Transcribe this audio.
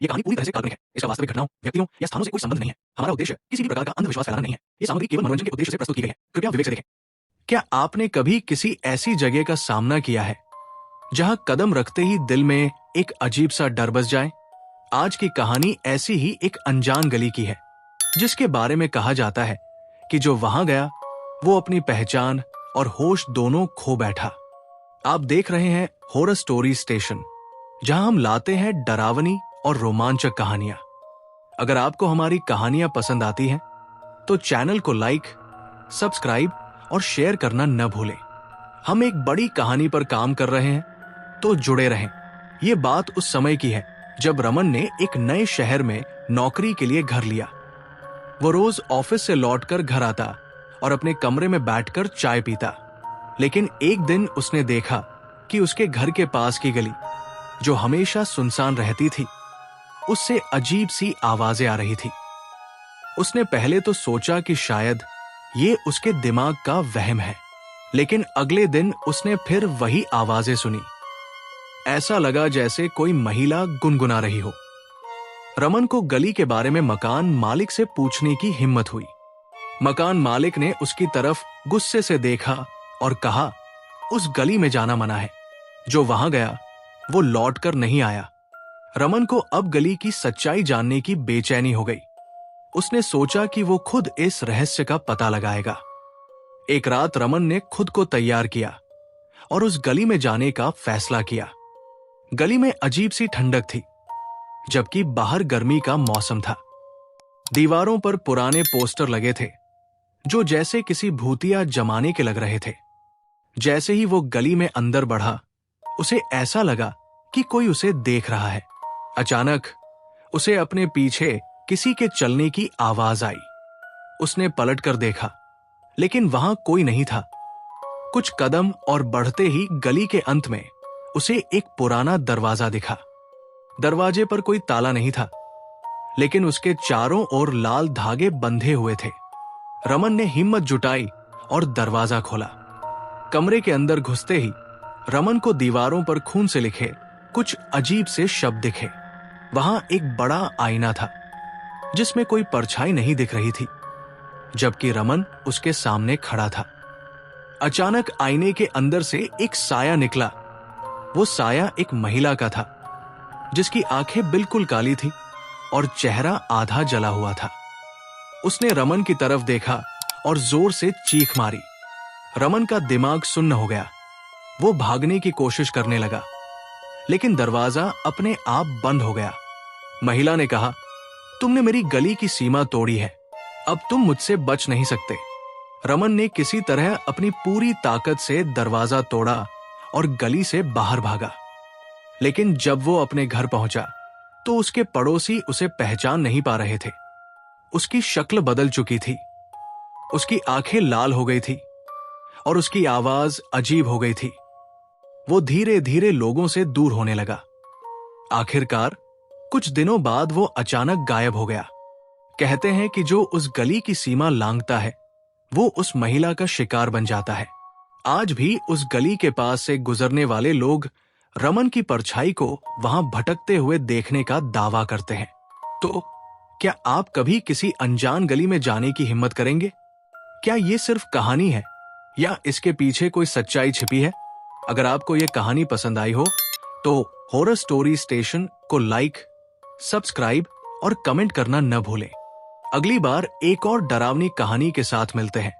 ये कहानी पूरी तरह से काल्पनिक है। इसका वास्तविक घटनाओं, व्यक्तियों या स्थानों से कोई संबंध नहीं है। हमारा उद्देश्य किसी भी प्रकार का अंधविश्वास फैलाना नहीं है। ये सामग्री केवल मनोरंजन के उद्देश्य से प्रस्तुत की गई है। कृपया विवेक से देखें। क्या आपने कभी किसी ऐसी जगह का सामना किया है जहां कदम रखते ही दिल में एक अजीब सा डर बस जाए? आज की कहानी ऐसी ही एक अनजान गली की है, जिसके बारे में कहा जाता है कि जो वहां गया वो अपनी पहचान और होश दोनों खो बैठा। आप देख रहे हैं हॉरर स्टोरी स्टेशन, जहां हम लाते हैं डरावनी और रोमांचक कहानियां। अगर आपको हमारी कहानियां पसंद आती हैं, तो चैनल को लाइक, सब्सक्राइब और शेयर करना न भूलें। हम एक बड़ी कहानी पर काम कर रहे हैं, तो जुड़े रहें। ये बात उस समय की है जब रमन ने एक नए शहर में नौकरी के लिए घर लिया। वो रोज ऑफिस से लौटकर घर आता और अपने कमरे में बैठकर चाय पीता। लेकिन एक दिन उसने देखा कि उसके घर के पास की गली, जो हमेशा सुनसान रहती थी, उससे अजीब सी आवाजें आ रही थी। उसने पहले तो सोचा कि शायद ये उसके दिमाग का वहम है, लेकिन अगले दिन उसने फिर वही आवाजें सुनी। ऐसा लगा जैसे कोई महिला गुनगुना रही हो। रमन को गली के बारे में मकान मालिक से पूछने की हिम्मत हुई। मकान मालिक ने उसकी तरफ गुस्से से देखा और कहा, उस गली में जाना मना है। जो वहां गया वो लौटकर नहीं आया। रमन को अब गली की सच्चाई जानने की बेचैनी हो गई। उसने सोचा कि वो खुद इस रहस्य का पता लगाएगा। एक रात रमन ने खुद को तैयार किया और उस गली में जाने का फैसला किया। गली में अजीब सी ठंडक थी, जबकि बाहर गर्मी का मौसम था। दीवारों पर पुराने पोस्टर लगे थे, जो जैसे किसी भूतिया जमाने के लग रहे थे। जैसे ही वो गली में अंदर बढ़ा, उसे ऐसा लगा कि कोई उसे देख रहा है। अचानक उसे अपने पीछे किसी के चलने की आवाज आई। उसने पलटकर देखा, लेकिन वहां कोई नहीं था। कुछ कदम और बढ़ते ही गली के अंत में उसे एक पुराना दरवाजा दिखा। दरवाजे पर कोई ताला नहीं था, लेकिन उसके चारों ओर लाल धागे बंधे हुए थे। रमन ने हिम्मत जुटाई और दरवाजा खोला। कमरे के अंदर घुसते ही रमन को दीवारों पर खून से लिखे कुछ अजीब से शब्द दिखे। वहां एक बड़ा आईना था, जिसमें कोई परछाई नहीं दिख रही थी, जबकि रमन उसके सामने खड़ा था। अचानक आईने के अंदर से एक साया निकला। वो साया एक महिला का था, जिसकी आंखें बिल्कुल काली थी और चेहरा आधा जला हुआ था। उसने रमन की तरफ देखा और जोर से चीख मारी। रमन का दिमाग सुन्न हो गया। वो भागने की कोशिश करने लगा, लेकिन दरवाजा अपने आप बंद हो गया। महिला ने कहा, तुमने मेरी गली की सीमा तोड़ी है, अब तुम मुझसे बच नहीं सकते। रमन ने किसी तरह अपनी पूरी ताकत से दरवाजा तोड़ा और गली से बाहर भागा। लेकिन जब वो अपने घर पहुंचा, तो उसके पड़ोसी उसे पहचान नहीं पा रहे थे। उसकी शक्ल बदल चुकी थी, उसकी आंखें लाल हो गई थी और उसकी आवाज अजीब हो गई थी। वो धीरे धीरे लोगों से दूर होने लगा। आखिरकार कुछ दिनों बाद वो अचानक गायब हो गया। कहते हैं कि जो उस गली की सीमा लांघता है, वो उस महिला का शिकार बन जाता है। आज भी उस गली के पास से गुजरने वाले लोग रमन की परछाई को वहां भटकते हुए देखने का दावा करते हैं। तो क्या आप कभी किसी अनजान गली में जाने की हिम्मत करेंगे? क्या ये सिर्फ कहानी है या इसके पीछे कोई सच्चाई छिपी है? अगर आपको ये कहानी पसंद आई हो, तो हॉरर स्टोरी स्टेशन को लाइक, सब्सक्राइब और कमेंट करना न भूलें। अगली बार एक और डरावनी कहानी के साथ मिलते हैं।